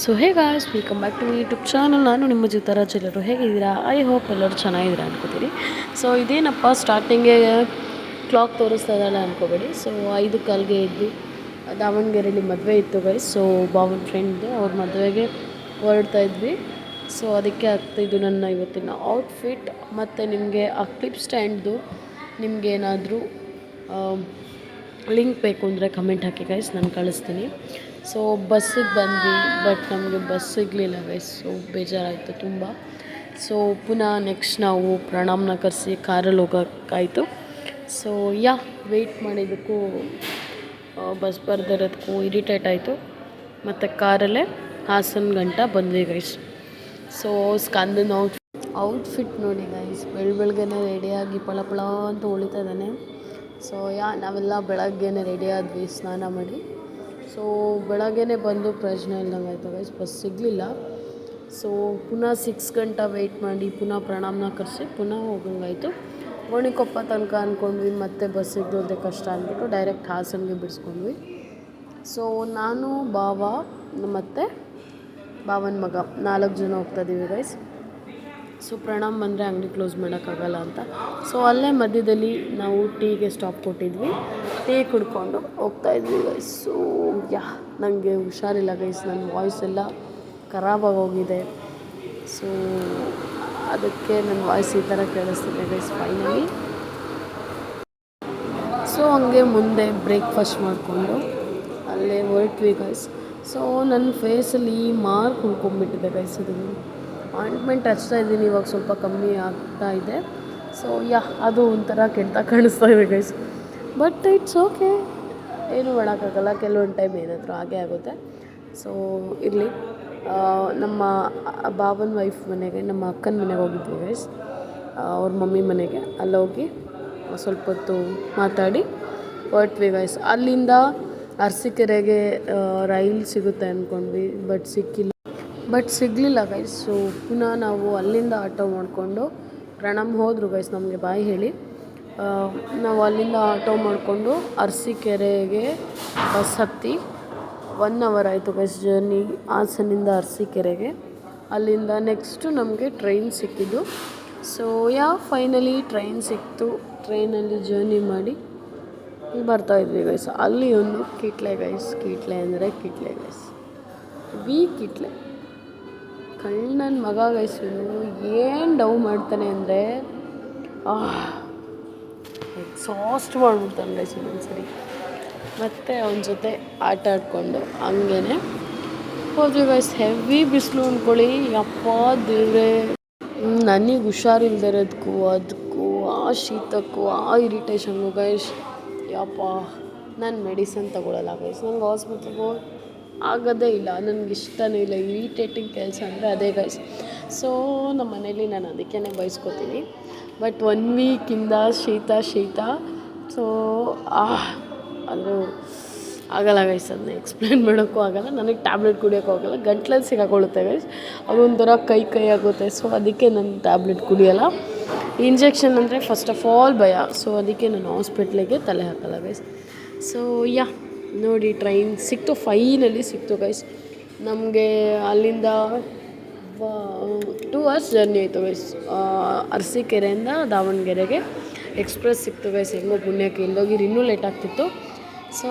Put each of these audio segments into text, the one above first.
So hey guys, welcome back to my YouTube channel. ನಾನು ನಿಮ್ಮ ಜ್ಯೋತಿರಾಜ್. ಎಲ್ಲರೂ ಹೇಗಿದ್ದೀರಾ? ಐ ಹೋಪ್ ಎಲ್ಲರೂ ಚೆನ್ನಾಗಿದ್ದೀರಾ ಅನ್ಕೋತೀರಿ. ಸೊ ಇದೇನಪ್ಪ ಸ್ಟಾರ್ಟಿಂಗೇ ಕ್ಲಾಕ್ ತೋರಿಸ್ತಾ ಇದ್ದಾಳೆ ಅನ್ಕೋಬೇಡಿ. ಸೊ 5 ಕಾಲ್ಗೆ ಇದ್ವಿ. ದಾವಣಗೆರೆಯಲ್ಲಿ ಮದುವೆ ಇತ್ತು ಗೈಸ್. ಸೊ ಬಾವನ ಫ್ರೆಂಡ್ದು ಅವ್ರ ಮದುವೆಗೆ ಹೊರಡ್ತಾ ಇದ್ವಿ. ಸೊ ಅದಕ್ಕೆ ಆಗ್ತಾಯಿದ್ದು ನನ್ನ ಇವತ್ತಿನ ಔಟ್ಫಿಟ್. ಮತ್ತು ನಿಮಗೆ ಆ ಕ್ಲಿಪ್ ಸ್ಟ್ಯಾಂಡ್ದು ನಿಮಗೇನಾದರೂ ಲಿಂಕ್ ಬೇಕು ಅಂದರೆ ಕಮೆಂಟ್ ಹಾಕಿ ಗೈಸ್, ನಾನು ಕಳಿಸ್ತೀನಿ. ಸೊ ಬಸ್ಸಿಗೆ ಬಂದ್ವಿ, ಬಟ್ ನಮಗೆ ಬಸ್ ಸಿಗಲಿಲ್ಲ ಗೈಸ್. ಸೊ ಬೇಜಾರಾಯಿತು ತುಂಬ. ಸೊ ಪುನಃ ನೆಕ್ಸ್ಟ್ ನಾವು ಪ್ರಣಾಮ್ನ ಕರೆಸಿ ಕಾರಲ್ಲಿ ಹೋಗೋಕ್ಕಾಯಿತು. ಸೊ ವೆಯ್ಟ್ ಮಾಡಿದ್ದಕ್ಕೂ ಬಸ್ ಬರ್ದಿರೋದಕ್ಕೂ ಇರಿಟೇಟ್ ಆಯಿತು. ಮತ್ತು ಕಾರಲ್ಲೇ ಹಾಸನ ಗಂಟ ಬಂದ್ವಿ ಗೈಸ್. ಸೊ ಸ್ಕಂದನ ಔಟ್ಫಿಟ್ ನೋಡಿ ಗೈಸ್, ಬೆಳಗ್ಗೆನೇ ರೆಡಿಯಾಗಿ ಪಳ ಅಂತ ಹೊಳಿತಾ ಇದ್ದಾನೆ. ಸೊ ನಾವೆಲ್ಲ ಬೆಳಗ್ಗೆನೇ ರೆಡಿ ಆದ್ವಿ ಸ್ನಾನ ಮಾಡಿ. ಸೊ ಬೆಳಗ್ಗೆನೇ ಬಂದು ಪ್ರಯೋಜನ ಇಲ್ದಂಗೆ ಆಯಿತು ಗೈಸ್, ಬಸ್ ಸಿಗಲಿಲ್ಲ. ಸೊ ಪುನಃ 6 ಗಂಟೆ ವೆಯ್ಟ್ ಮಾಡಿ ಪುನಃ ಪ್ರಣಾಮ್ನ ಕರೆಸಿ ಪುನಃ ಹೋಗಂಗಾಯಿತು. ಗೋಣಿಕೊಪ್ಪ ತನಕ ಅಂದ್ಕೊಂಡ್ವಿ, ಮತ್ತೆ ಬಸ್ ಸಿಗೋದೇ ಕಷ್ಟ ಅಂದ್ಬಿಟ್ಟು ಡೈರೆಕ್ಟ್ ಹಾಸನಿಗೆ ಬಿಡಿಸ್ಕೊಂಡ್ವಿ. ಸೊ ನಾನು, ಬಾವ ಮತ್ತು ಬಾವನ ಮಗ 4 ಜನ ಹೋಗ್ತಾಯಿದ್ದೀವಿ ಗೈಸ್. ಸೊ ಪ್ರಣಾಮ್ ಬಂದರೆ ಅಂಗಡಿ ಕ್ಲೋಸ್ ಮಾಡೋಕ್ಕಾಗಲ್ಲ ಅಂತ. ಸೊ ಅಲ್ಲೇ ಮಧ್ಯದಲ್ಲಿ ನಾವು ಟೀಗೆ ಸ್ಟಾಪ್ ಕೊಟ್ಟಿದ್ವಿ. ಟೀ ಕುಡ್ಕೊಂಡು ಹೋಗ್ತಾಯಿದ್ವಿ ಗೈಸ್. ಸೊ ನನಗೆ ಹುಷಾರಿಲ್ಲ ಗೈಸ್, ನನ್ನ ವಾಯ್ಸ್ ಎಲ್ಲ ಖರಾಬಾಗಿ ಹೋಗಿದೆ. ಸೊ ಅದಕ್ಕೆ ನನ್ನ ವಾಯ್ಸ್ ಈ ಥರ ಕೇಳಿಸ್ತಿದೆ ಗೈಸ್ ಫೈನಲಿ. ಸೊ ಹಂಗೆ ಮುಂದೆ ಬ್ರೇಕ್ಫಾಸ್ಟ್ ಮಾಡಿಕೊಂಡು ಅಲ್ಲೇ ಹೊರಟ್ವಿ ಗೈಸ್. ಸೊ ನನ್ನ ಫೇಸಲ್ಲಿ ಮಾರ್ಕ್ ಉಳ್ಕೊಂಬಿಟ್ಟಿದೆ ಗೈಸ್. ಅದು ಆಯಿಂಟ್ಮೆಂಟ್ ಹಚ್ತಾ ಇದ್ದೀನಿ, ಇವಾಗ ಸ್ವಲ್ಪ ಕಮ್ಮಿ ಆಗ್ತಾ ಇದೆ. ಸೊ ಅದು ಒಂಥರ ಕೆಟ್ಟ ಕಾಣಿಸ್ತಾ ಇದೆ ಗೈಸ್. ಬಟ್ ಇಟ್ಸ್ ಓಕೆ, ಏನೂ ಮಾಡೋಕ್ಕಾಗಲ್ಲ. ಕೆಲವೊಂದು ಟೈಮ್ ಏನಾದರೂ ಹಾಗೇ ಆಗುತ್ತೆ. ಸೊ ಇರಲಿ. ನಮ್ಮ ಬಾವನ ವೈಫ್ ಮನೆಗೆ, ನಮ್ಮ ಅಕ್ಕನ ಮನೆಗೆ ಹೋಗಿದ್ವಿ ಗೈಸ್, ಅವ್ರ ಮಮ್ಮಿ ಮನೆಗೆ. ಅಲ್ಲೋಗಿ ಸ್ವಲ್ಪ ಹೊತ್ತು ಮಾತಾಡಿ ಹೊರಟ್ವಿ ಗೈಸ್. ಅಲ್ಲಿಂದ ಅರಸೀಕೆರೆಗೆ ರೈಲ್ ಸಿಗುತ್ತೆ ಅಂದ್ಕೊಂಡ್ವಿ, ಬಟ್ ಸಿಗಲಿಲ್ಲ ಗೈಸ್. ಸೊ ಪುನಃ ನಾವು ಅಲ್ಲಿಂದ ಆಟೋ ಮಾಡಿಕೊಂಡು ಪ್ರಣಾಮ್ ಹೋದರು ಗೈಸ್, ನಮಗೆ ಬಾಯ್ ಹೇಳಿ. ನಾವು ಅಲ್ಲಿಂದ ಆಟೋ ಮಾಡಿಕೊಂಡು ಅರಸೀಕೆರೆಗೆ ಬಸ್ ಹತ್ತಿ 1 ಅವರ್ ಆಯಿತು ಗೈಸ್ ಜರ್ನಿ, ಹಾಸನಿಂದ ಅರಸೀಕೆರೆಗೆ. ಅಲ್ಲಿಂದ ನೆಕ್ಸ್ಟು ನಮಗೆ ಟ್ರೈನ್ ಸಿಕ್ಕಿದ್ದು. ಸೊ ಫೈನಲಿ ಟ್ರೈನ್ ಸಿಕ್ತು. ಟ್ರೈನಲ್ಲಿ ಜರ್ನಿ ಮಾಡಿ ಬರ್ತಾಯಿದ್ವಿ ಗೈಸ್. ಅಲ್ಲಿ ಒಂದು ಕಿಟ್ಲೆ ಗೈಸ್, ಕಿಟ್ಲೆ ಅಂದರೆ ಕಿಟ್ಲೆ ಗೈಸ್, ಕಿಟ್ಲೆ ಕಳ್ಳನ ಮಗ ಗೈಸ್. ಏನು ಡವ್ ಮಾಡ್ತಾನೆ ಅಂದರೆ ಎಕ್ಸಾಸ್ಟ್ ಮಾಡಿಬಿಡ್ತಾನೆ ಗೈಸ್ ಇನ್ನೊಂದ್ಸರಿ. ಮತ್ತು ಅವನ ಜೊತೆ ಆಟ ಆಡಿಕೊಂಡು ಹಂಗೇ ಹೋದ್ವಿ ಗೈಸ್. ಹೆವಿ ಬಿಸಿಲು ಅಂದ್ಕೊಳ್ಳಿ. ಯಪ್ಪ ದೇವ್ರೆ, ನನಗೆ ಹುಷಾರಿಲ್ದಿರೋದಕ್ಕೂ ಅದಕ್ಕೂ ಆ ಶೀತಕ್ಕೂ ಆ ಇರಿಟೇಷನ್ಗೂ ಗೈಸ್, ಯಪ್ಪ ನಾನು ಮೆಡಿಸನ್ ತೊಗೊಳಲ್ಲ ಗೈಸ್. ನನಗೆ ಹಾಸ್ಪಿಟ್ಲಿಗೆ ಹೋಗಿ ಆಗೋದೇ ಇಲ್ಲ, ನನಗಿಷ್ಟನೇ ಇಲ್ಲ. ಇರಿಟೇಟಿಂಗ್ ಕೆಲಸ ಅಂದರೆ ಅದೇ ಗೈಸ್. ಸೊ ನಮ್ಮ ಮನೇಲಿ ನಾನು ಅದಕ್ಕೇ ಬಯಸ್ಕೊತೀನಿ. ಬಟ್ 1 ವೀಕಿಂದ ಶೀತ. ಸೊ ಅದು ಆಗಲ್ಲ ಗೈಸ್, ಅದನ್ನ ಎಕ್ಸ್ಪ್ಲೇನ್ ಮಾಡೋಕ್ಕೂ ಆಗಲ್ಲ. ನನಗೆ ಟ್ಯಾಬ್ಲೆಟ್ ಕುಡಿಯೋಕ್ಕೂ ಆಗಲ್ಲ, ಗಂಟ್ಲಲ್ಲಿ ಸಿಗಾಕೊಳ್ಳುತ್ತೆ ಗೈಸ್. ಅದೊಂಥರ ಕೈ ಆಗುತ್ತೆ. ಸೊ ಅದಕ್ಕೆ ನಾನು ಟ್ಯಾಬ್ಲೆಟ್ ಕುಡಿಯೋಲ್ಲ. ಇಂಜೆಕ್ಷನ್ ಅಂದರೆ ಫಸ್ಟ್ ಆಫ್ ಆಲ್ ಭಯ. ಸೊ ಅದಕ್ಕೆ ನಾನು ಹಾಸ್ಪಿಟ್ಲಿಗೆ ತಲೆ ಹಾಕಲ್ಲ ಗೈಸ್. ಸೊ ನೋಡಿ ಟ್ರೈನ್ ಸಿಕ್ತು, ಫೈನಲಿ ಸಿಕ್ತು ಗೈಸ್. ನಮಗೆ ಅಲ್ಲಿಂದ 2 ಅವರ್ಸ್ ಜರ್ನಿ ಆಯಿತು ಗೈಸ್. ಅರಸೀಕೆರೆಯಿಂದ ದಾವಣಗೆರೆಗೆ ಎಕ್ಸ್ಪ್ರೆಸ್ ಸಿಕ್ತು ಗೈಸ್. ಹೆಂಗೋ ಪುಣ್ಯಕ್ಕೆ, ಇಲ್ಲೋಗಿರು ಇನ್ನೂ ಲೇಟ್ ಆಗ್ತಿತ್ತು. ಸೊ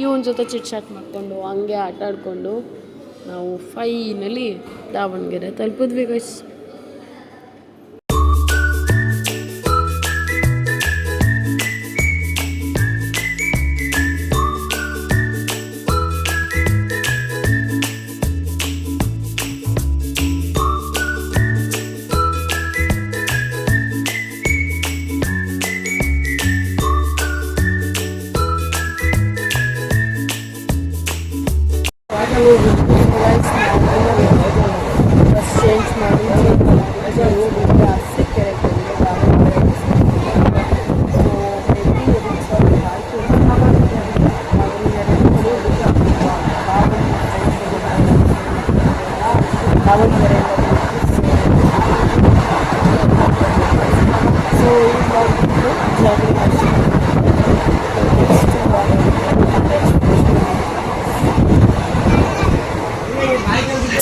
ಇವನ ಜೊತೆ ಚಿಟ್ ಮಾಡಿಕೊಂಡು ಹಂಗೆ ಆಟ ಆಡಿಕೊಂಡು ನಾವು ಫೈನಲಿ ದಾವಣಗೆರೆ ತಲುಪಿದ್ವಿ ಗೈಸ್. ಬಸ್ ಚೇಂಜ್ ಮಾಡಿ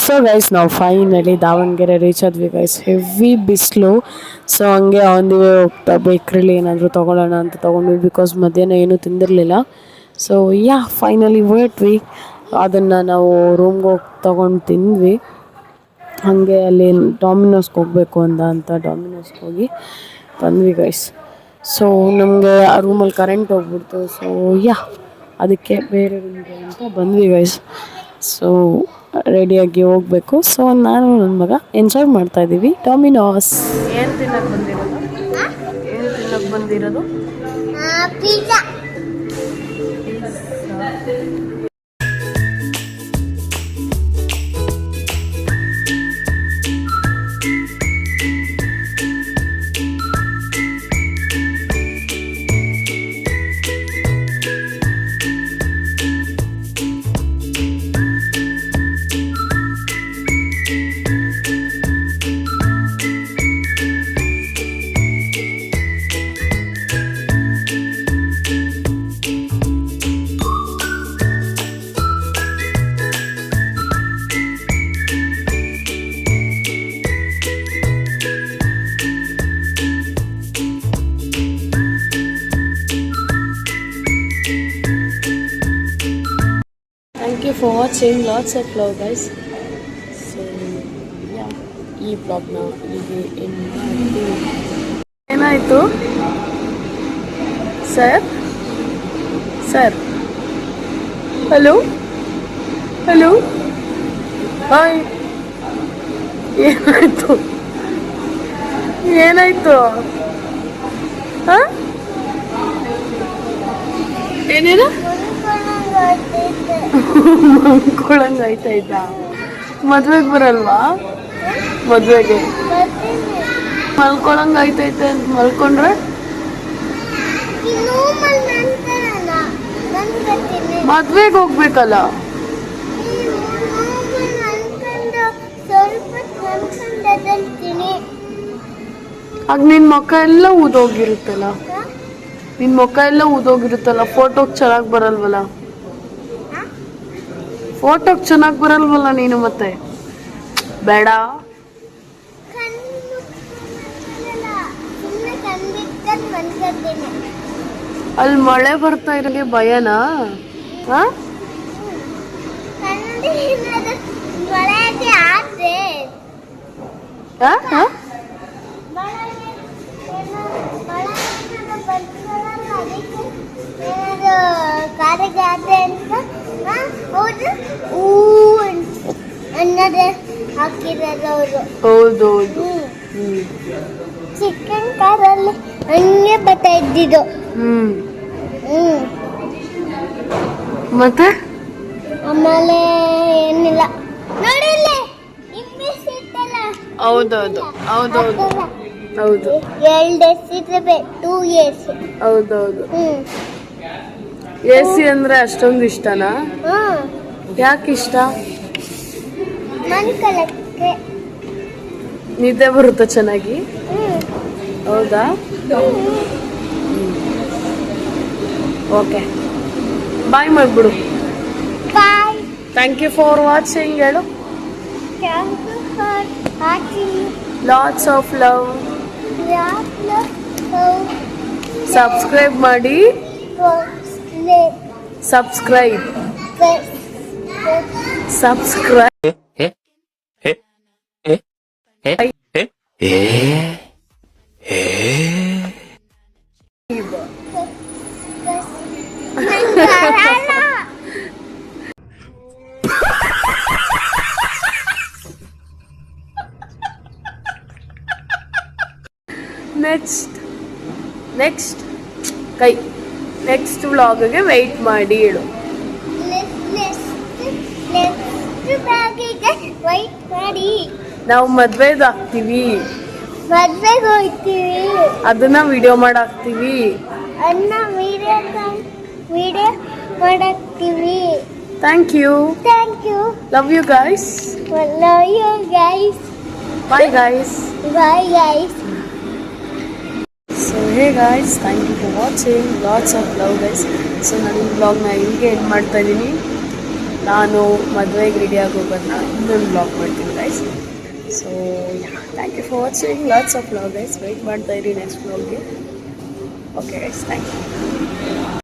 ಸೊ ಗೈಸ್ ನಾವು ಫೈನಲಿ ದಾವಣಗೆರೆ ರೀಚ್ ಆದ್ವಿ ಗೈಸ್. ಹೆವಿ ಬಿಸಿಲು. ಸೊ ಹಂಗೆ ಆನ್ ದಿ ವೇ ಹೋಗ್ತಾ ಬೇಕ್ರಿಲಿ ಏನಾದರೂ ತೊಗೊಳ್ಳೋಣ ಅಂತ ತೊಗೊಂಡ್ವಿ, ಬಿಕಾಸ್ ಮಧ್ಯಾಹ್ನ ಏನೂ ತಿಂದಿರಲಿಲ್ಲ. ಸೊ ಯಾ ಫೈನಲಿ ಹೊರಟ್ವಿ. ಅದನ್ನು ನಾವು ರೂಮ್ಗೆ ಹೋಗಿ ತೊಗೊಂಡು ತಿಂದ್ವಿ. ಹಾಗೆ ಅಲ್ಲಿ ಡಾಮಿನೋಸ್ಗೆ ಹೋಗಬೇಕು ಅಂತ ಡಾಮಿನೋಸ್ಗೆ ಹೋಗಿ ಬಂದ್ವಿ ಗೈಸ್. ಸೊ ನಮಗೆ ಆ ರೂಮಲ್ಲಿ ಕರೆಂಟ್ ಹೋಗ್ಬಿಡ್ತು. ಸೊ ಯಾ ಅದಕ್ಕೆ ಬೇರೆ ರೂಮ್ಗೆ ಅಂತ ಬಂದ್ವಿ ಗೈಸ್. ಸೊ ರೆಡಿಯಾಗಿ ಹೋಗಬೇಕು. ಸೊ ನಾನು ನನ್ನ ಮಗ ಎಂಜಾಯ್ ಮಾಡ್ತಾಯಿದ್ದೀವಿ ಡಾಮಿನೋಸ್. ಏನು ತಿನ್ನಕ್ಕೆ ಬಂದಿರೋದು? Pizza. Thank you for watching. Lots of love guys. So yeah, ಈ ಬ್ಲಾಗ್ನ ಇಲ್ಲಿಗೆ ಎಂಡ್ ಮಾಡ್ತೀವಿ. ಏನಾಯಿತು ಸರ್? Hello hi. ಏನಾಯಿತು ಹಾಂ? ಏನೇನು ಮಲ್ಕೊಳಂಗೆ ಆಯ್ತಾಯ್ತಾ? ಮದ್ವೆಗೆ ಬರಲ್ವಾ? ಮದ್ವೆಗೆ ಮಲ್ಕೊಳಂಗೆ ಆಯ್ತೈತೆ ಅಂತ ಮಲ್ಕೊಂಡ್ರೆ ಮದ್ವೆಗೆ ಹೋಗ್ಬೇಕಲ್ಲ. ಆಗ ನಿನ್ನ ಮುಖ ಎಲ್ಲ ಊದೋಗಿರುತ್ತಲ್ಲ, ಫೋಟೋಗೆ ಚೆನ್ನಾಗಿ ಬರಲ್ವಲ್ಲ. ನೀನು ಮತ್ತೆ ಬೇಡ. ಅಲ್ಲಿ ಮಳೆ ಬರ್ತಾ ಇರೋಗೆ ಭಯನಾ? ಹೌದೌದು. ಚಿಕನ್ ಕಾರಲ್ಲಿ ಹಂಗೆ ಬರ್ತಾ ಇದ್ದಿದ್ದು. ಮತ್ತೆ ಆಮೇಲೆ ಏನಿಲ್ಲ ನೋಡಿ. ಹೌದೌದು 2 years. ಹೌದೌದು. AC ಅಂದ್ರೆ ಅಷ್ಟೊಂದು ಇಷ್ಟನಾ? ಯಾಕೆ ಇಷ್ಟ? ಮನ್ಕಲಕ್ಕೆ ನಿದ್ದೆ ಬರುತ್ತಾ ಚೆನ್ನಾಗಿ? ಹೌದಾ? ಓಕೆ, ಬಾಯ್ ಮಾಡ್ಬಿಡು. Bye. Thank you for watching ಹೇಳು. Lots of love. ಸಬ್ಸ್ಕ್ರೈಬ್ ಮಾಡಿ. ಸಬ್ಸ್ಕ್ರೈಬ್. ನೆಕ್ಸ್ಟ್ ವ್ಲಾಗ್ಗೆ ವೆಯ್ಟ್ ಮಾಡಿ ಹೇಳು. ನಾವು ಮದ್ವೆದು ಹಾಕ್ತೀವಿ, ಮದ್ವೆಗೆ ಹೋಗ್ತೀವಿ, ಅದನ್ನ ವಿಡಿಯೋ ಮಾಡಾಕ್ತೀವಿ, ವಿಡಿಯೋ ಮಾಡಾಕ್ತೀವಿ. Thank you. Love you guys. Bye guys. So hey guys, thank you for watching. Lots of love guys. So ನಾನು ಈ ಬ್ಲಾಗ್ನ ಇಲ್ಲಿಗೆ ಎಂಡ್ ಮಾಡ್ತಾ ಇದ್ದೀನಿ. ನಾನು ಮದುವೆಗೆ ರೆಡಿಯಾಗಿ ಹೋಗೋದನ್ನ ಇನ್ನೊಂದು ಬ್ಲಾಗ್ ಮಾಡ್ತೀನಿ guys. So thank you for watching lots of blog guys. Wait ಮಾಡ್ತಾ ಇರಿ ನೆಕ್ಸ್ಟ್ ಬ್ಲಾಗ್ಗೆ. Okay guys, thank you.